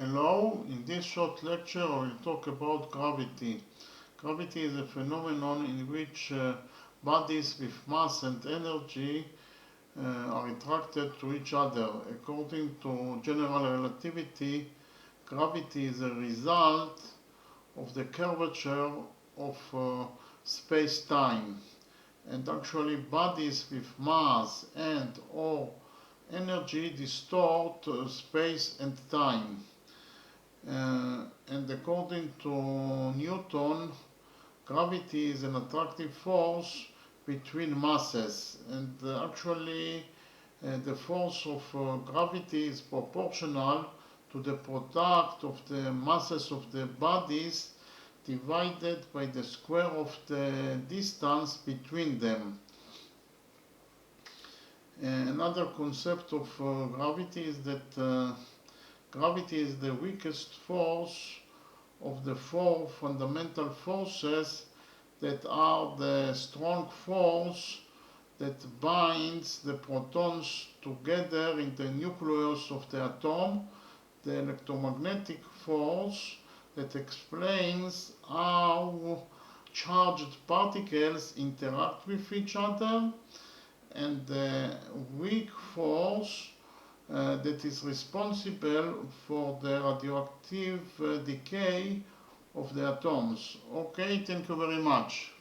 Hello, in this short lecture I will talk about gravity. Gravity is a phenomenon in which bodies with mass and energy are attracted to each other. According to general relativity, gravity is a result of the curvature of space-time. And actually bodies with mass and or energy distort space and time. And according to Newton, gravity is an attractive force between masses. And actually, the force of gravity is proportional to the product of the masses of the bodies divided by the square of the distance between them. Another concept of gravity is that gravity is the weakest force of the four fundamental forces that are the strong force that binds the protons together in the nucleus of the atom, the electromagnetic force that explains how charged particles interact with each other, and the weak force that is responsible for the radioactive decay of the atoms. Okay, thank you very much.